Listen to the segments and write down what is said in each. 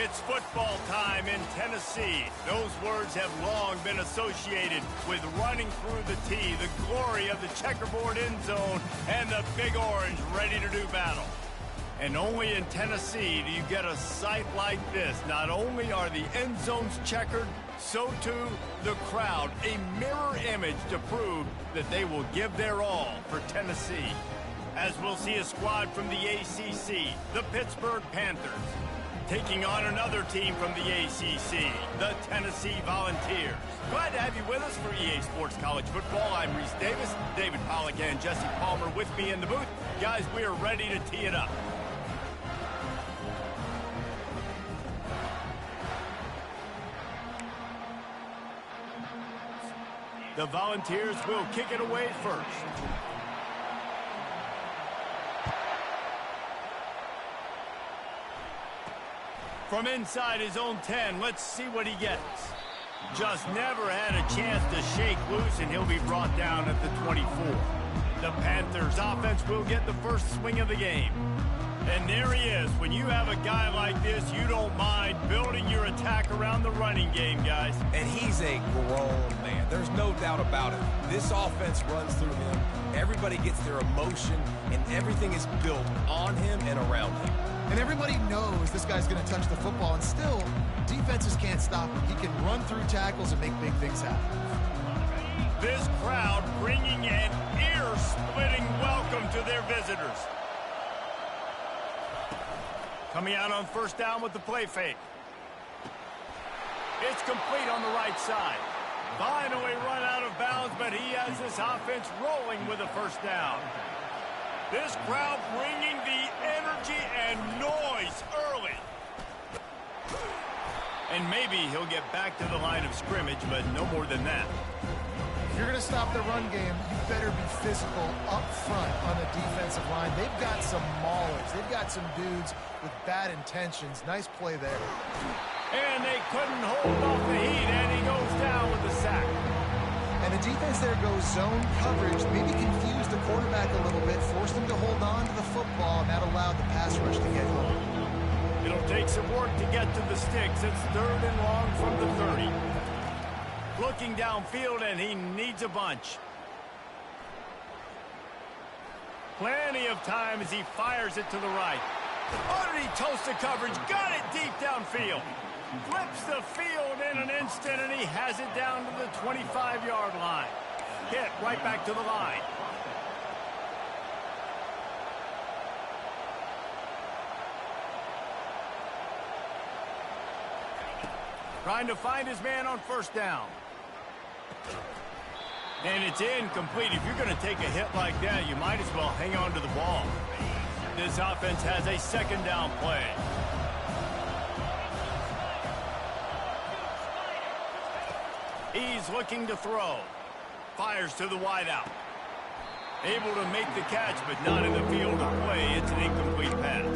It's football time in Tennessee. Those words have long been associated with running through the tee, the glory of the checkerboard end zone, and the Big Orange ready to do battle. And only in Tennessee do you get a sight like this. Not only are the end zones checkered, so too the crowd, a mirror image to prove that they will give their all for Tennessee. As we'll see a squad from the ACC, the Pittsburgh Panthers, taking on another team from the ACC, the Tennessee Volunteers. Glad to have you with us for EA Sports College Football. I'm Reese Davis, David Pollack and Jesse Palmer with me in the booth. Guys, we are ready to tee it up. The Volunteers will kick it away first. From inside his own 10, let's see what he gets. Just never had a chance to shake loose, and he'll be brought down at the 24. The Panthers offense will get the first swing of the game. And there he is. When you have a guy like this, you don't mind building your attack around the running game, guys. And he's a grown man. There's no doubt about it. This offense runs through him. Everybody gets their emotion, and everything is built on him and around him. And everybody knows this guy's going to touch the football, and still, defenses can't stop him. He can run through tackles and make big things happen. This crowd bringing an ear-splitting welcome to their visitors. Coming out on first down with the play fake. It's complete on the right side. Finally run out of bounds, but he has this offense rolling with a first down. This crowd bringing the energy and noise early. And maybe he'll get back to the line of scrimmage, but no more than that. If you're going to stop the run game, you better be physical up front on the defensive line. They've got some maulers. They've got some dudes with bad intentions. Nice play there. And they couldn't hold off the heat, and he goes down with the sack. And the defense there goes zone coverage, maybe confused the quarterback a little bit, forced him to hold on to the football, and that allowed the pass rush to get home. It'll take some work to get to the sticks. It's 3rd and long from the 30. Looking downfield, and he needs a bunch. Plenty of time as he fires it to the right. Underneath toasted coverage, got it deep downfield. Flips the field in an instant, and he has it down to the 25-yard line. Hit right back to the line. Trying to find his man on first down. And it's incomplete. If you're going to take a hit like that, you might as well hang on to the ball. This offense has a second down play. He's looking to throw. Fires to the wideout. Able to make the catch, but not in the field of play. It's an incomplete pass.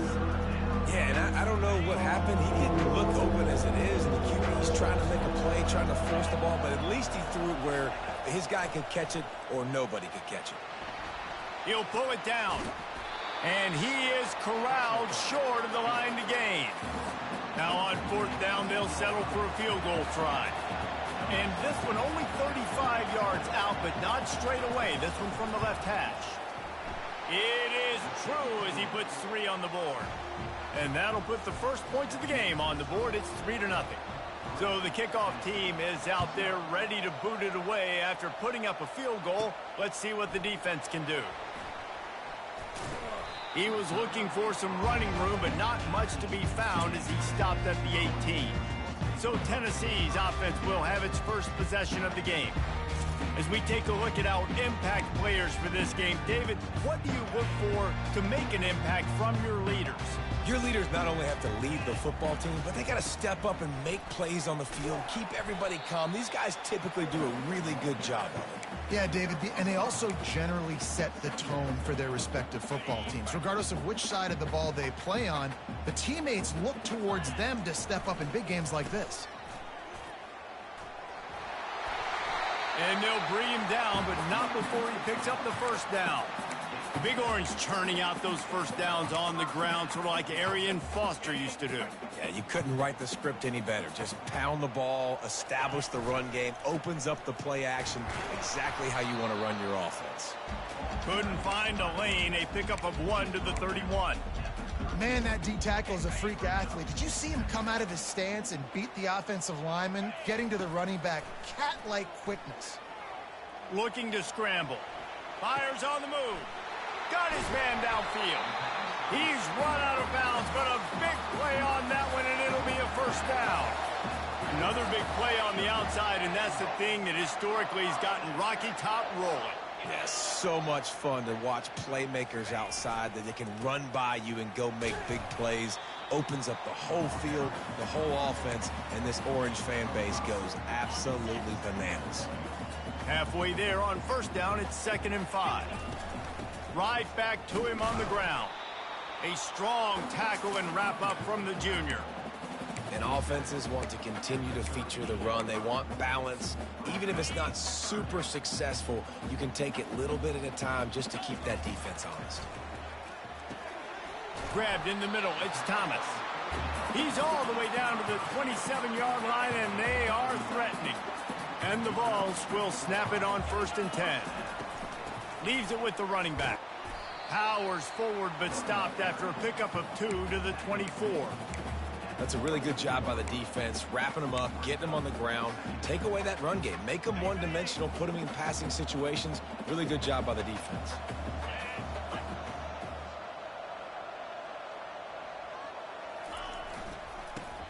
Yeah, and I don't know what happened. He didn't look open as it is, and the QB's trying to make a play, trying to force the ball, but at least he threw it where his guy could catch it or nobody could catch it. He'll pull it down. And he is corralled short of the line to gain. Now on 4th down, they'll settle for a field goal try. And this one only 35 yards out, but not straight away. This one from the left hash. It is true as he puts 3 on the board. And that'll put the first points of the game on the board. It's 3-0. So the kickoff team is out there ready to boot it away after putting up a field goal. Let's see what the defense can do. He was looking for some running room, but not much to be found as he stopped at the 18. So Tennessee's offense will have its first possession of the game. As we take a look at our impact players for this game, David, what do you look for to make an impact from your leaders? Your leaders not only have to lead the football team, but they got to step up and make plays on the field, keep everybody calm. These guys typically do a really good job of it. Yeah, David, and they also generally set the tone for their respective football teams. Regardless of which side of the ball they play on, the teammates look towards them to step up in big games like this. And they'll bring him down, but not before he picks up the first down. The Big Orange churning out those first downs on the ground, sort of like Arian Foster used to do. Yeah, you couldn't write the script any better. Just pound the ball, establish the run game, opens up the play action, exactly how you want to run your offense. Couldn't find a lane, a pickup of 1 to the 31. Man, that D-tackle is a freak athlete. Did you see him come out of his stance and beat the offensive lineman, getting to the running back? Cat-like quickness. Looking to scramble. Fires on the move. Got his man downfield. He's run out of bounds, but a big play on that one, and it'll be a first down. Another big play on the outside, and that's the thing that historically has gotten Rocky Top rolling. Yeah, so much fun to watch playmakers outside that they can run by you and go make big plays. Opens up the whole field, the whole offense, and this Orange fan base goes absolutely bananas. Halfway there on first down, it's 2nd and 5. Right back to him on the ground. A strong tackle and wrap up from the junior. And offenses want to continue to feature the run. They want balance. Even if it's not super successful, you can take it little bit at a time just to keep that defense honest. Grabbed in the middle, it's Thomas. He's all the way down to the 27-yard line, and they are threatening. And the Vols will snap it on 1st and 10. Leaves it with the running back. Powers forward, but stopped after a pickup of 2 to the 24. That's a really good job by the defense, wrapping them up, getting them on the ground. Take away that run game. Make them one-dimensional, put them in passing situations. Really good job by the defense.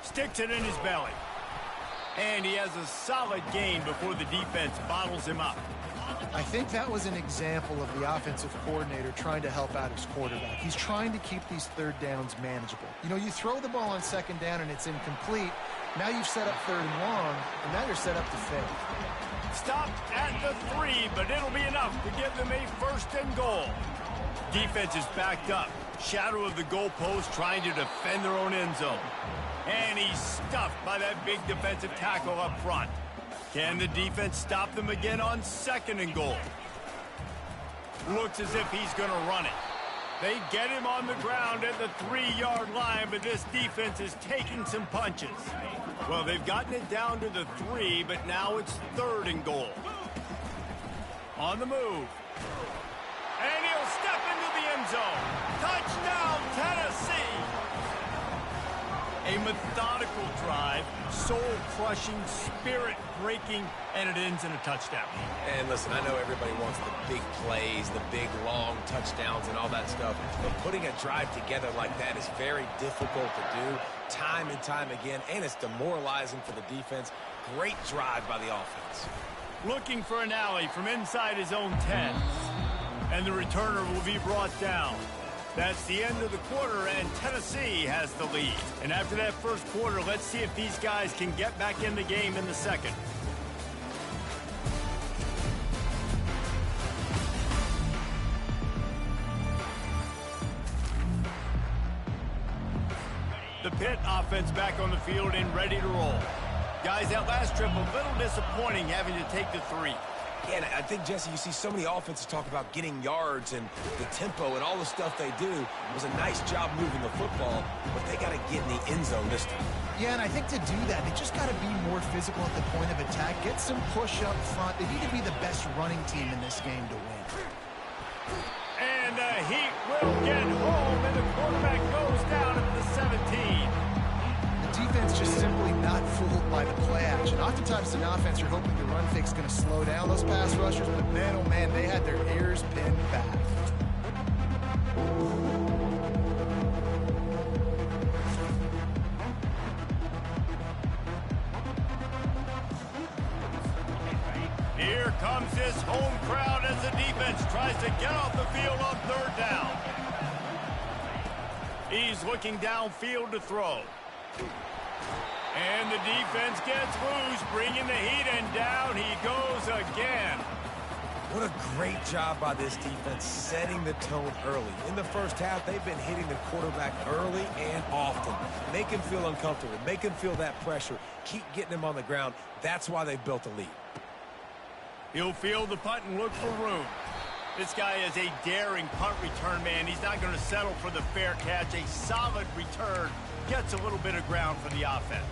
Sticks it in his belly. And he has a solid gain before the defense bottles him up. I think that was an example of the offensive coordinator trying to help out his quarterback. He's trying to keep these third downs manageable. You know, you throw the ball on 2nd down and it's incomplete. Now you've set up 3rd and long, and now you're set up to fail. Stopped at the 3, but it'll be enough to give them a 1st and goal. Defense is backed up. Shadow of the goalpost, trying to defend their own end zone. And he's stuffed by that big defensive tackle up front. Can the defense stop them again on 2nd and goal? Looks as if he's going to run it. They get him on the ground at the 3-yard line, but this defense is taking some punches. Well, they've gotten it down to the 3, but now it's 3rd and goal. On the move. And he'll step into the end zone. Touchdown, Tennessee! A methodical drive, soul-crushing, spirit-breaking, and it ends in a touchdown. And listen, I know everybody wants the big plays, the big, long touchdowns and all that stuff, but putting a drive together like that is very difficult to do time and time again, and it's demoralizing for the defense. Great drive by the offense. Looking for an alley from inside his own 10. And the returner will be brought down. That's the end of the quarter, and Tennessee has the lead. And after that first quarter, let's see if these guys can get back in the game in the second. The Pitt offense back on the field and ready to roll. Guys, that last trip, a little disappointing having to take the 3. Yeah, and I think, Jesse, you see so many offenses talk about getting yards and the tempo and all the stuff they do. It was a nice job moving the football, but they got to get in the end zone this time. Yeah, and I think to do that, they just got to be more physical at the point of attack, get some push up front. They need to be the best running team in this game to win. And the Heat will get home, and the quarterback goes down at the 17. Defense just simply not fooled by the play action. Oftentimes, an offense, you're hoping the run fake's going to slow down those pass rushers, but man, oh man, they had their ears pinned back. Here comes this home crowd as the defense tries to get off the field on 3rd down. He's looking downfield to throw. And the defense gets loose, bringing the Heat, and down he goes again. What a great job by this defense setting the tone early. In the first half, they've been hitting the quarterback early and often. Make him feel uncomfortable. Make him feel that pressure. Keep getting him on the ground. That's why they've built a lead. He'll field the punt and look for room. This guy is a daring punt return man. He's not going to settle for the fair catch. A solid return gets a little bit of ground for the offense.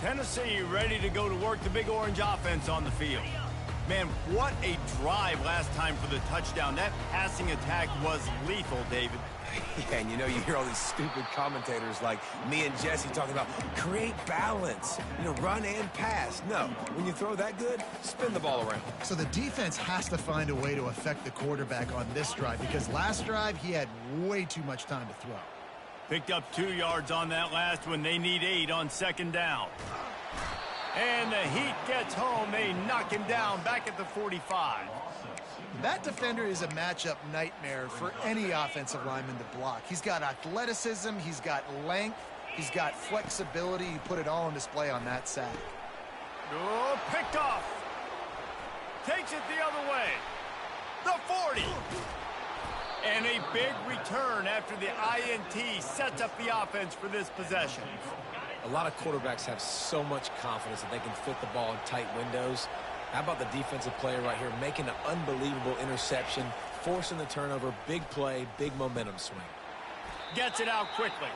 Tennessee ready to go to work the Big Orange offense on the field. Man, what a drive last time for the touchdown. That passing attack was lethal, David. Yeah, and you hear all these stupid commentators like me and Jesse talking about create balance, run and pass. No, when you throw that good, spin the ball around. So the defense has to find a way to affect the quarterback on this drive because last drive he had way too much time to throw. Picked up 2 yards on that last one. They need 8 on second down. And the Heat gets home. They knock him down back at the 45. That defender is a matchup nightmare for any offensive lineman to block. He's got athleticism, he's got length, he's got flexibility. You put it all on display on that sack. Oh, picked off. Takes it the other way. The 40. And a big return after the INT sets up the offense for this possession. A lot of quarterbacks have so much confidence that they can fit the ball in tight windows. How about the defensive player right here making an unbelievable interception, forcing the turnover, big play, big momentum swing. Gets it out quickly.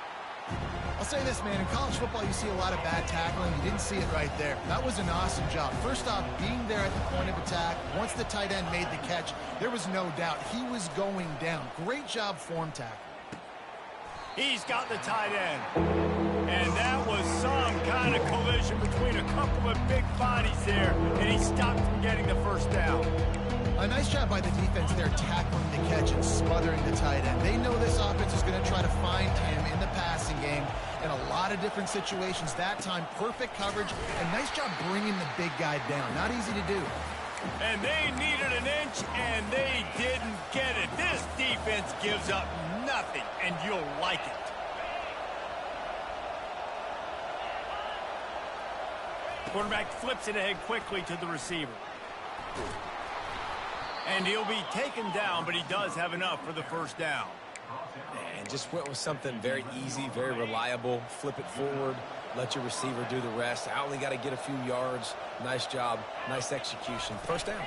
I'll say this, man. In college football, you see a lot of bad tackling. You didn't see it right there. That was an awesome job. First off, being there at the point of attack. Once the tight end made the catch, there was no doubt he was going down. Great job form tackle. He's got the tight end. And that was some kind of collision between a couple of big bodies there, and he stopped from getting the first down. A nice job by the defense there tackling the catch and smothering the tight end. They know this offense is going to try to find him in the passing game in a lot of different situations. That time, perfect coverage, and nice job bringing the big guy down. Not easy to do. And they needed an inch, and they didn't get it. This defense gives up nothing, and you'll like it. Quarterback flips it ahead quickly to the receiver. And he'll be taken down, but he does have enough for the first down. And just went with something very easy, very reliable. Flip it forward, let your receiver do the rest. I only got to get a few yards. Nice job, nice execution. First down.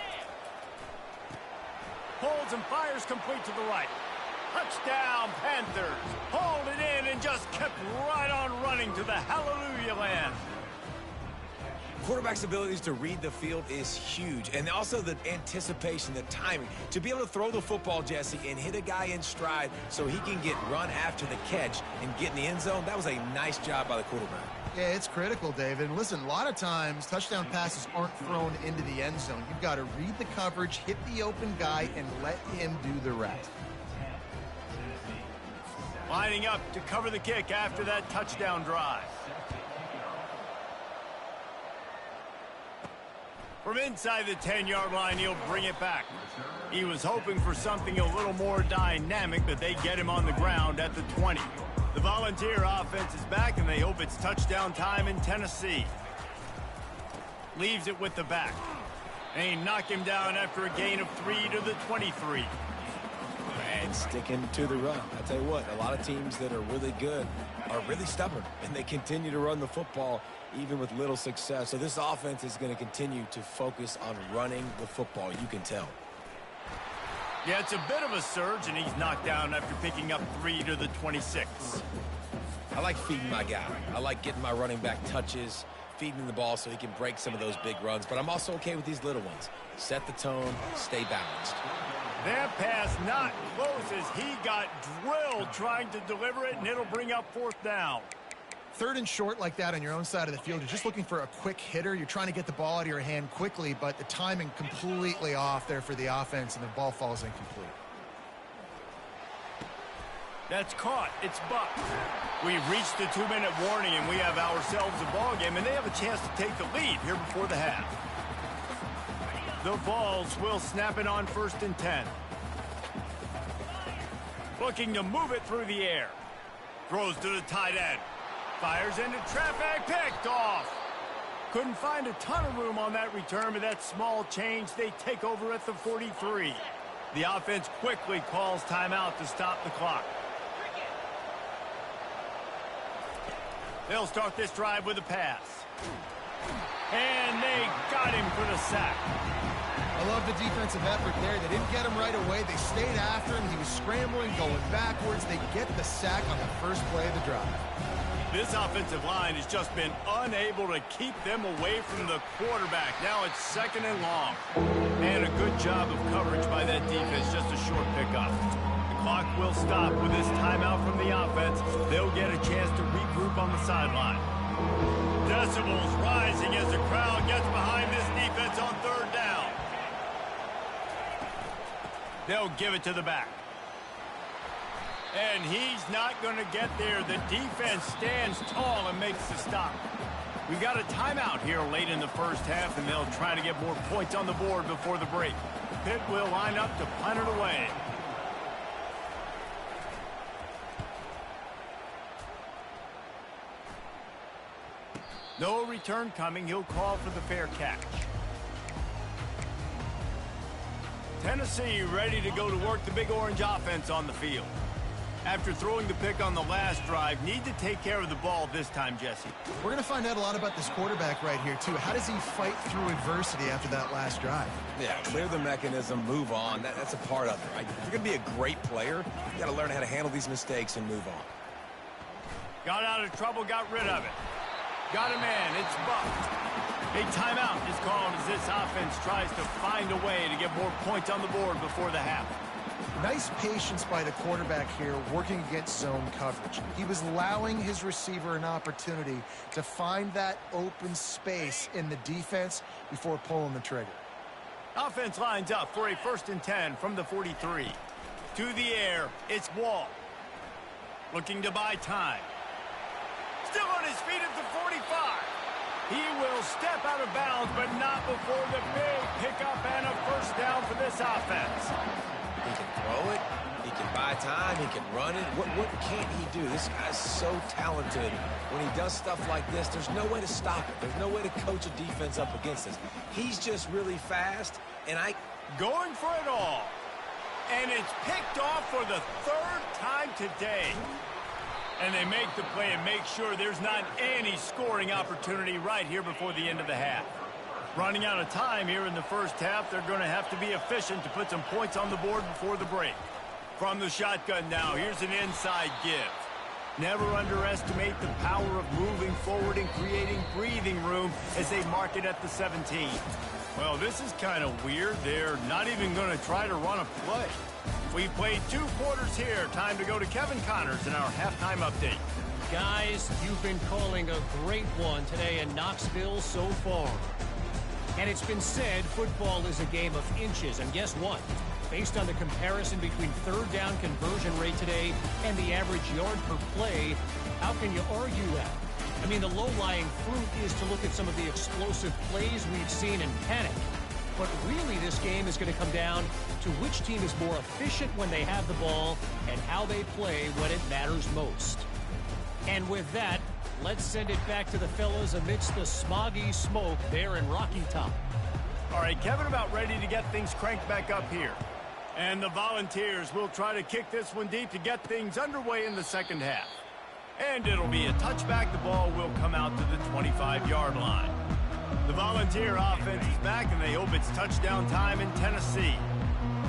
Holds and fires complete to the right. Touchdown, Panthers. Hold it in and just kept right on running to the hallelujah land. Quarterback's abilities to read the field is huge, and also the anticipation, the timing. To be able to throw the football, Jesse, and hit a guy in stride so he can get run after the catch and get in the end zone, that was a nice job by the quarterback. Yeah, it's critical, David. And listen, a lot of times touchdown passes aren't thrown into the end zone. You've got to read the coverage, hit the open guy, and let him do the rest. Lining up to cover the kick after that touchdown drive. From inside the 10-yard line, he'll bring it back. He was hoping for something a little more dynamic, but they get him on the ground at the 20. The Volunteer offense is back, and they hope it's touchdown time in Tennessee. Leaves it with the back. And he knock him down after a gain of 3 to the 23. And sticking to the run. I tell you what, a lot of teams that are really good are really stubborn, and they continue to run the football even with little success. So this offense is going to continue to focus on running the football. You can tell. Yeah, it's a bit of a surge, and he's knocked down after picking up 3 to the 26. I like feeding my guy. I like getting my running back touches, feeding him the ball so he can break some of those big runs. But I'm also okay with these little ones. Set the tone, stay balanced. That pass not close as he got drilled trying to deliver it, and it'll bring up fourth down. Third and short like that on your own side of the field, you're just looking for a quick hitter. You're trying to get the ball out of your hand quickly, but the timing completely off there for the offense, and the ball falls incomplete. That's caught. It's Buck. We've reached the 2-minute warning, and we have ourselves a ball game, and they have a chance to take the lead here before the half. The Vols will snap it on 1st and 10. Looking to move it through the air. Throws to the tight end. Fires into traffic, picked off. Couldn't find a ton of room on that return, but that small change, they take over at the 43. The offense quickly calls timeout to stop the clock. They'll start this drive with a pass. And they got him for the sack. I love the defensive effort there. They didn't get him right away. They stayed after him. He was scrambling, going backwards. They get the sack on the first play of the drive. This offensive line has just been unable to keep them away from the quarterback. Now it's 2nd and long. And a good job of coverage by that defense. Just a short pickup. The clock will stop with this timeout from the offense. They'll get a chance to regroup on the sideline. Decibels rising as the crowd gets behind this defense on 3rd down. They'll give it to the back. And he's not going to get there. The defense stands tall and makes the stop. We've got a timeout here late in the first half, and they'll try to get more points on the board before the break. Pitt will line up to punt it away. No return coming. He'll call for the fair catch. Tennessee ready to go to work the Big Orange offense on the field. After throwing the pick on the last drive, need to take care of the ball this time, Jesse. We're going to find out a lot about this quarterback right here, too. How does he fight through adversity after that last drive? Yeah, clear the mechanism, move on. That's a part of it, right? If you're going to be a great player, you got to learn how to handle these mistakes and move on. Got out of trouble, got rid of it. Got a man, it's bucked. A timeout is called as this offense tries to find a way to get more points on the board before the half. Nice patience by the quarterback here working against zone coverage. He was allowing his receiver an opportunity to find that open space in the defense before pulling the trigger. Offense lines up for a 1st and 10 from the 43. To the air, it's Wall. Looking to buy time. Still on his feet at the 45. He will step out of bounds, but not before the big pickup and a 1st down for this offense. He can throw it. He can buy time. He can run it. What can't he do? This guy's so talented. When he does stuff like this, there's no way to stop it. There's no way to coach a defense up against this. He's just really fast, and going for it all. And it's picked off for the 3rd time today. And they make the play and make sure there's not any scoring opportunity right here before the end of the half. Running out of time here in the first half, they're going to have to be efficient to put some points on the board before the break. From the shotgun now, here's an inside give. Never underestimate the power of moving forward and creating breathing room as they mark it at the 17. Well, this is kind of weird. They're not even going to try to run a play. We've played 2 quarters here. Time to go to Kevin Connors in our halftime update. Guys, you've been calling a great one today in Knoxville so far. And it's been said football is a game of inches. And guess what? Based on the comparison between 3rd down conversion rate today and the average yard per play, how can you argue that? I mean, the low-lying fruit is to look at some of the explosive plays we've seen in panic. But really, this game is going to come down to which team is more efficient when they have the ball and how they play when it matters most. And with that, let's send it back to the fellas amidst the smoggy smoke there in Rocky Top. All right, Kevin about ready to get things cranked back up here. And the Volunteers will try to kick this one deep to get things underway in the 2nd half. And it'll be a touchback. The ball will come out to the 25-yard line. The Volunteer offense is back, and they hope it's touchdown time in Tennessee.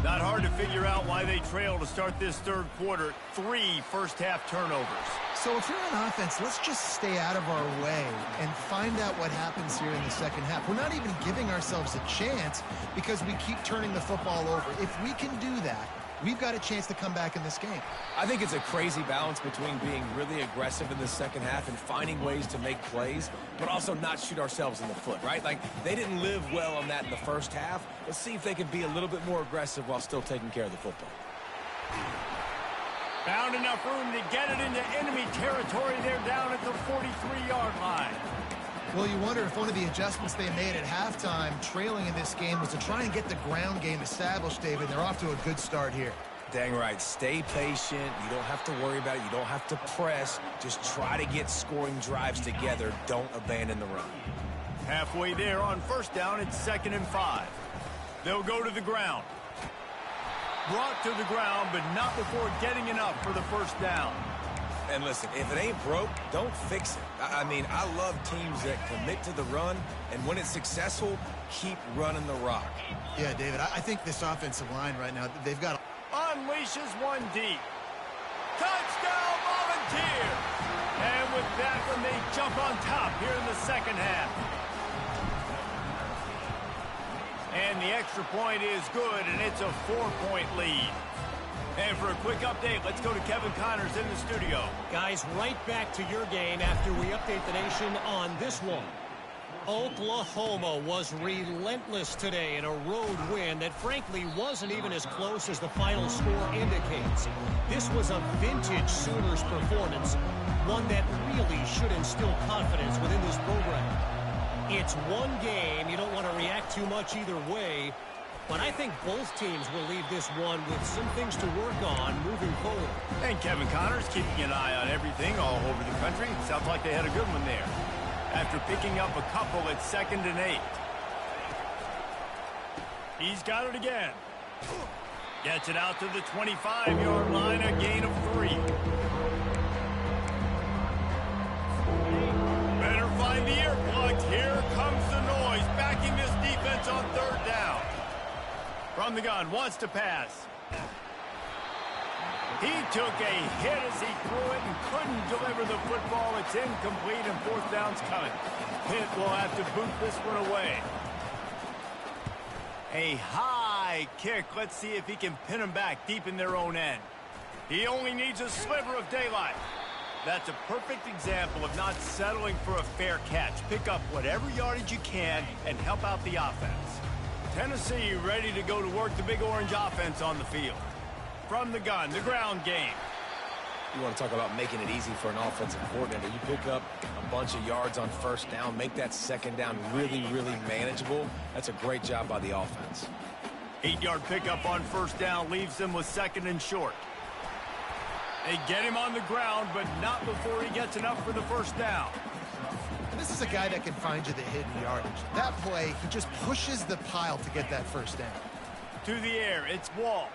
Not hard to figure out why they trail to start this 3rd quarter. 3 first-half turnovers. So if you're on offense, let's just stay out of our way and find out what happens here in the 2nd half. We're not even giving ourselves a chance because we keep turning the football over. If we can do that, we've got a chance to come back in this game. I think it's a crazy balance between being really aggressive in the 2nd half and finding ways to make plays, but also not shoot ourselves in the foot, right? Like, they didn't live well on that in the first half. Let's see if they can be a little bit more aggressive while still taking care of the football. Found enough room to get it into enemy territory. They're down at the 43-yard line. Well, you wonder if one of the adjustments they made at halftime, trailing in this game, was to try and get the ground game established, David. They're off to a good start here. Dang right. Stay patient. You don't have to worry about it. You don't have to press. Just try to get scoring drives together. Don't abandon the run. Halfway there on 1st down, it's 2nd and 5. They'll go to the ground. Brought to the ground, but not before getting enough for the 1st down. And listen, if it ain't broke, don't fix it. I mean, I love teams that commit to the run, and when it's successful, keep running the rock. Yeah, David, I think this offensive line right now, they've got... Unleashes one deep. Touchdown, Volunteers! And with that one, they jump on top here in the second half. And the extra point is good, and it's a 4-point lead. And for a quick update, let's go to Kevin Connors in the studio. Guys, right back to your game after we update the nation on this one. Oklahoma was relentless today in a road win that frankly wasn't even as close as the final score indicates. This was a vintage Sooners performance, one that really should instill confidence within this program. It's one game, you don't want to react too much either way, but I think both teams will leave this one with some things to work on moving forward. And Kevin Connors keeping an eye on everything all over the country. Sounds like they had a good one there. After picking up a couple at 2nd and 8. He's got it again. Gets it out to the 25-yard line, a gain of 3. Better find the earplugs. Here comes the noise, backing this defense on 3rd down. From the gun, wants to pass. He took a hit as he threw it and couldn't deliver the football. It's incomplete and 4th down's coming. Pitt will have to boot this one away. A high kick. Let's see if he can pin them back deep in their own end. He only needs a sliver of daylight. That's a perfect example of not settling for a fair catch. Pick up whatever yardage you can and help out the offense. Tennessee ready to go to work the Big Orange offense on the field. From the gun, the ground game. You want to talk about making it easy for an offensive coordinator. You pick up a bunch of yards on 1st down, make that 2nd down really, really manageable. That's a great job by the offense. 8-yard pickup on 1st down leaves them with 2nd and short. They get him on the ground, but not before he gets enough for the 1st down. This is a guy that can find you the hidden yardage. That play, he just pushes the pile to get that 1st down. To the air, it's Wall.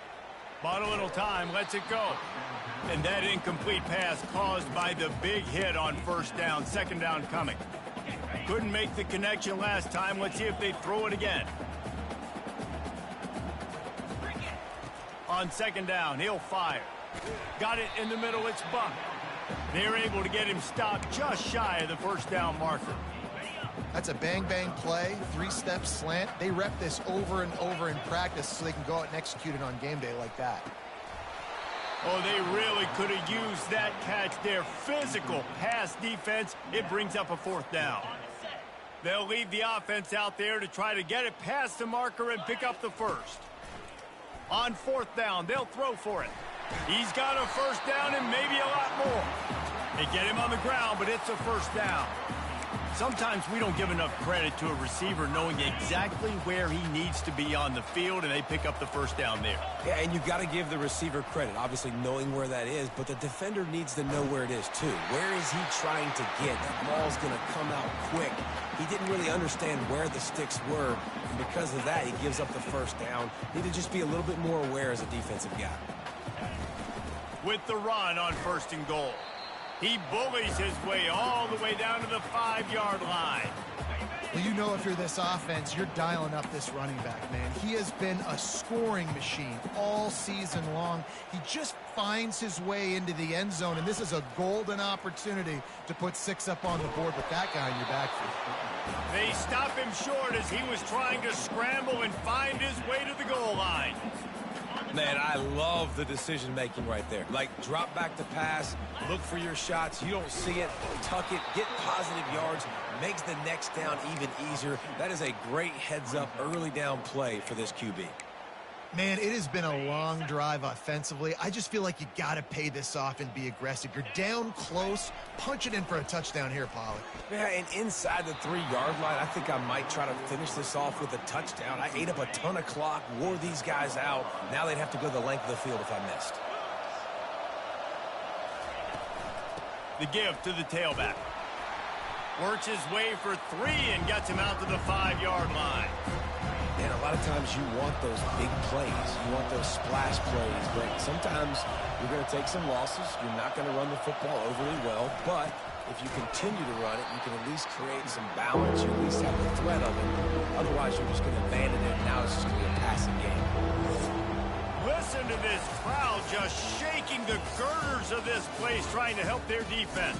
Bought a little time, lets it go. And that incomplete pass caused by the big hit on 1st down, 2nd down coming. Couldn't make the connection last time. Let's see if they throw it again. On 2nd down, he'll fire. Got it in the middle, it's Buck. They're able to get him stopped just shy of the 1st down marker. That's a bang-bang play, 3-step slant. They rep this over and over in practice so they can go out and execute it on game day like that. Oh, they really could have used that catch there. Physical pass defense. It brings up a 4th down. They'll leave the offense out there to try to get it past the marker and pick up the 1st. On 4th down, they'll throw for it. He's got a 1st down and maybe a lot more. They get him on the ground, but it's a 1st down. Sometimes we don't give enough credit to a receiver knowing exactly where he needs to be on the field, and they pick up the 1st down there. Yeah, and you got to give the receiver credit, obviously knowing where that is, but the defender needs to know where it is too. Where is he trying to get? That ball's going to come out quick. He didn't really understand where the sticks were, and because of that, he gives up the 1st down. Need to just be a little bit more aware as a defensive guy. With the run on 1st and goal. He bullies his way all the way down to the 5-yard line. Well, you know if you're this offense, you're dialing up this running back, man. He has been a scoring machine all season long. He just finds his way into the end zone, and this is a golden opportunity to put 6 up on the board with that guy in your backfield. They stop him short as he was trying to scramble and find his way to the goal line. Man, I love the decision-making right there. Like, drop back the pass, look for your shots. You don't see it, tuck it, get positive yards, makes the next down even easier. That is a great heads-up, early down play for this QB. Man, it has been a long drive offensively. I just feel like you got to pay this off and be aggressive. You're down close. Punch it in for a touchdown here, Pollard. Yeah, and inside the 3-yard line, I think I might try to finish this off with a touchdown. I ate up a ton of clock, wore these guys out. Now they'd have to go the length of the field if I missed. The give to the tailback. Works his way for 3 and gets him out to the 5-yard line. And a lot of times you want those big plays. You want those splash plays. But sometimes you're going to take some losses. You're not going to run the football overly well. But if you continue to run it, you can at least create some balance. You at least have the threat of it. Otherwise, you're just going to abandon it, and now it's just going to be a passing game. Listen to this crowd just shaking the girders of this place, trying to help their defense.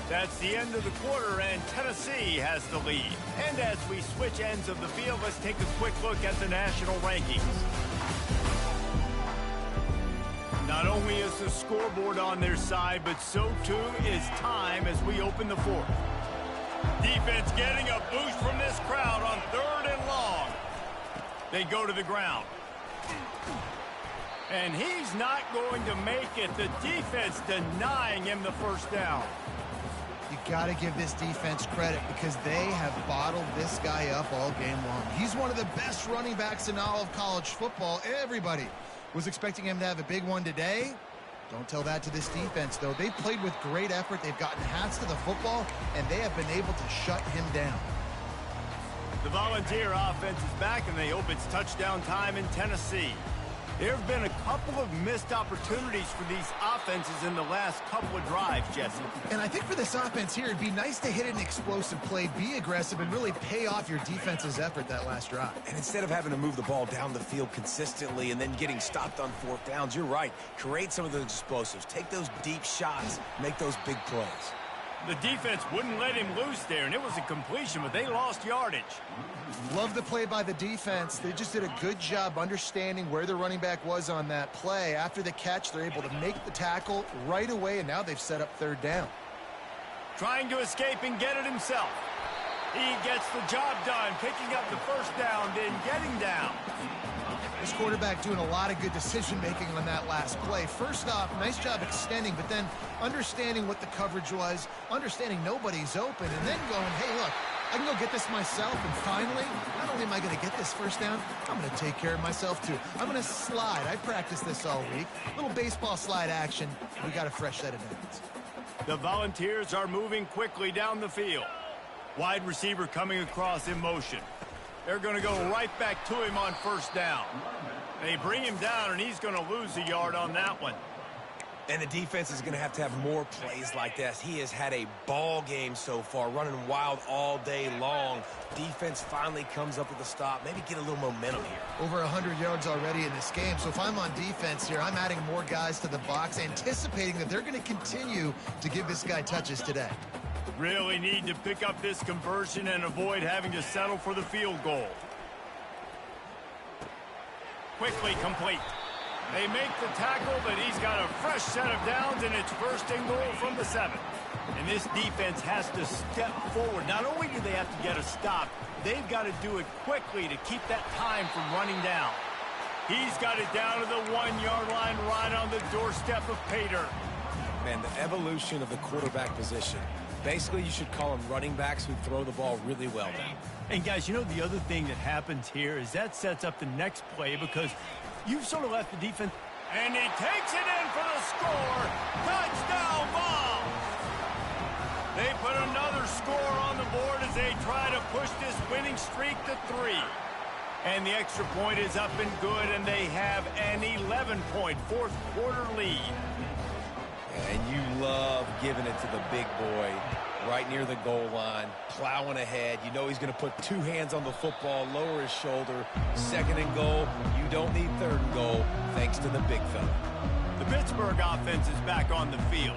That's the end of the quarter, and Tennessee has the lead. And as we switch ends of the field, let's take a quick look at the national rankings. Not only is the scoreboard on their side, but so too is time as we open the fourth. Defense getting a boost from this crowd on 3rd and long. They go to the ground. And he's not going to make it. The defense denying him the first down. You got to give this defense credit because they have bottled this guy up all game long. He's one of the best running backs in all of college football. Everybody was expecting him to have a big one today. Don't tell that to this defense, though. They played with great effort. They've gotten hats to the football, and they have been able to shut him down. The Volunteer offense is back, and they hope it's touchdown time in Tennessee. There have been a couple of missed opportunities for these offenses in the last couple of drives, Jesse. And I think for this offense here, it'd be nice to hit an explosive play, be aggressive, and really pay off your defense's effort that last drive. And instead of having to move the ball down the field consistently and then getting stopped on 4th downs, you're right. Create some of those explosives. Take those deep shots. Make those big plays. The defense wouldn't let him loose there, and it was a completion, but they lost yardage. Love the play by the defense. They just did a good job understanding where the running back was on that play. After the catch, they're able to make the tackle right away, and now they've set up 3rd down. Trying to escape and get it himself. He gets the job done, picking up the first down, then getting down. This quarterback doing a lot of good decision-making on that last play. First off, nice job extending, but then understanding what the coverage was, understanding nobody's open, and then going, hey, look, I can go get this myself, and finally, not only am I going to get this first down, I'm going to take care of myself, too. I'm going to slide. I practiced this all week. Little baseball slide action. We got a fresh set of downs. The Volunteers are moving quickly down the field. Wide receiver coming across in motion. They're going to go right back to him on 1st down. They bring him down, and he's going to lose a yard on that one. And the defense is going to have more plays like this. He has had a ball game so far, running wild all day long. Defense finally comes up with a stop. Maybe get a little momentum here. Over 100 yards already in this game. So if I'm on defense here, I'm adding more guys to the box, anticipating that they're going to continue to give this guy touches today. Really need to pick up this conversion and avoid having to settle for the field goal. Quickly complete. They make the tackle, but he's got a fresh set of downs, and it's 1st and goal from the 7. And this defense has to step forward. Not only do they have to get a stop, they've got to do it quickly to keep that time from running down. He's got it down to the 1-yard line, right on the doorstep of Pater. Man, the evolution of the quarterback position. Basically, you should call them running backs who throw the ball really well now. And guys, you know the other thing that happens here is that sets up the next play because you've sort of left the defense. And he takes it in for the score. Touchdown ball. They put another score on the board as they try to push this winning streak to 3. And the extra point is up and good, and they have an 11-point fourth-quarter lead. And you love giving it to the big boy right near the goal line, plowing ahead. You know he's going to put 2 hands on the football, lower his shoulder. 2nd and goal. You don't need 3rd and goal, thanks to the big fella. The Pittsburgh offense is back on the field.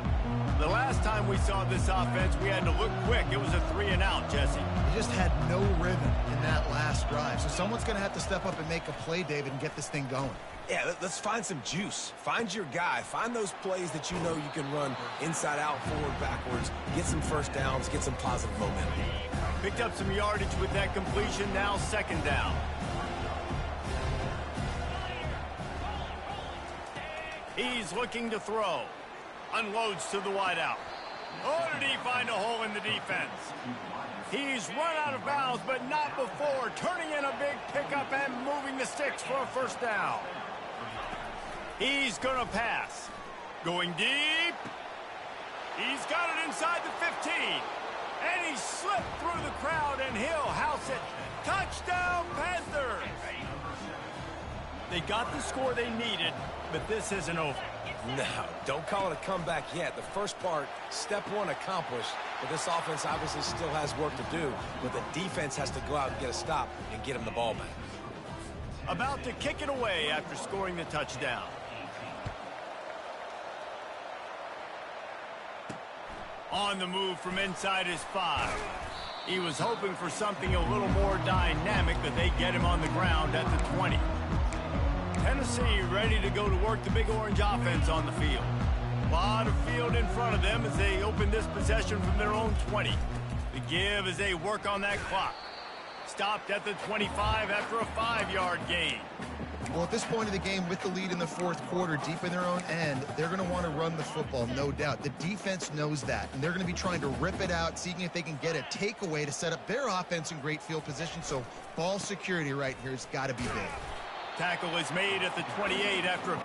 The last time we saw this offense, we had to look quick. It was a 3-and-out, Jesse. They just had no rhythm in that last drive. So someone's going to have to step up and make a play, David, and get this thing going. Yeah, let's find some juice. Find your guy. Find those plays that you know you can run inside out, forward, backwards. Get some first downs. Get some positive momentum. Picked up some yardage with that completion. Now 2nd down. He's looking to throw. Unloads to the wideout. Oh, did he find a hole in the defense? He's run out of bounds, but not before. Turning in a big pickup and moving the sticks for a 1st down. He's going to pass. Going deep. He's got it inside the 15. And he slipped through the crowd, and he'll house it. Touchdown, Panthers! They got the score they needed, but this isn't over. No, don't call it a comeback yet. The first part, step one accomplished, but this offense obviously still has work to do, but the defense has to go out and get a stop and get him the ball back. About to kick it away after scoring the touchdown. On the move from inside his 5. He was hoping for something a little more dynamic, but they get him on the ground at the 20. Tennessee ready to go to work the Big Orange offense on the field. A lot of field in front of them as they open this possession from their own 20. The give as they work on that clock. Stopped at the 25 after a 5-yard gain. Well, at this point of the game, with the lead in the fourth quarter, deep in their own end, they're going to want to run the football, no doubt. The defense knows that, and they're going to be trying to rip it out, seeing if they can get a takeaway to set up their offense in great field position. So ball security right here has got to be big. Tackle is made at the 28 after a...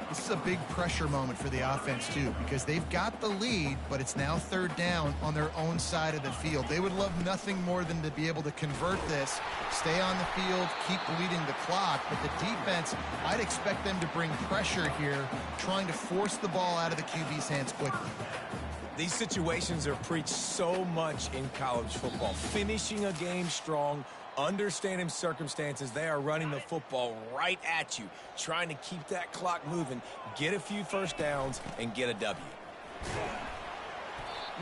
This is a big pressure moment for the offense, too, because they've got the lead, but it's now third down on their own side of the field. They would love nothing more than to be able to convert this, stay on the field, keep bleeding the clock. But the defense, I'd expect them to bring pressure here, trying to force the ball out of the QB's hands quickly. These situations are preached so much in college football. Finishing a game strong, understanding circumstances. They are running the football right at you, trying to keep that clock moving, get a few first downs, and get a W.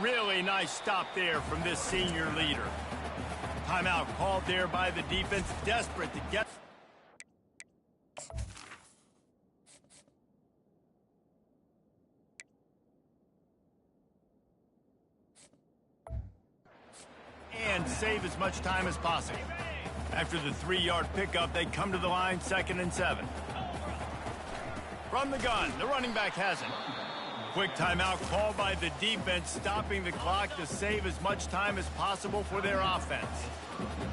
Really nice stop there from this senior leader. Timeout called there by the defense, desperate to get... and save as much time as possible. After the 3-yard pickup, they come to the line, 2nd and 7. From the gun, the running back has it. Quick timeout called by the defense, stopping the clock to save as much time as possible for their offense.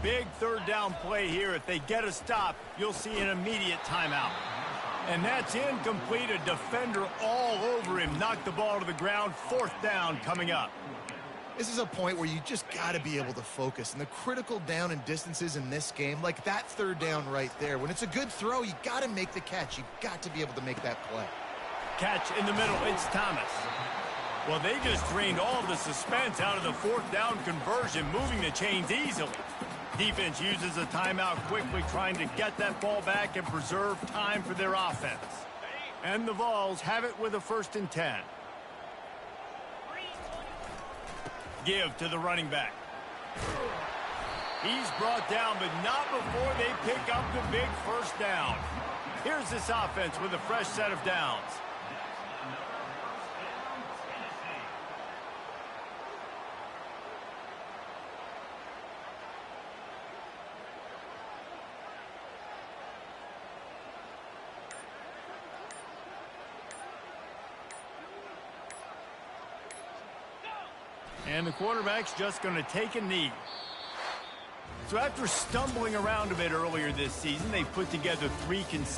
Big third down play here. If they get a stop, you'll see an immediate timeout. And that's incomplete. A defender all over him. Knocked the ball to the ground. 4th down coming up. This is a point where you just got to be able to focus. And the critical down and distances in this game, like that third down right there, when it's a good throw, you got to make the catch. You've got to be able to make that play. Catch in the middle. It's Thomas. Well, they just drained all the suspense out of the 4th down conversion, moving the chains easily. Defense uses a timeout quickly, trying to get that ball back and preserve time for their offense. And the Vols have it with a 1st and 10. Give to the running back. He's brought down, but not before they pick up the big 1st down. Here's this offense with a fresh set of downs. And the quarterback's just going to take a knee. So after stumbling around a bit earlier this season, they put together 3 consecutive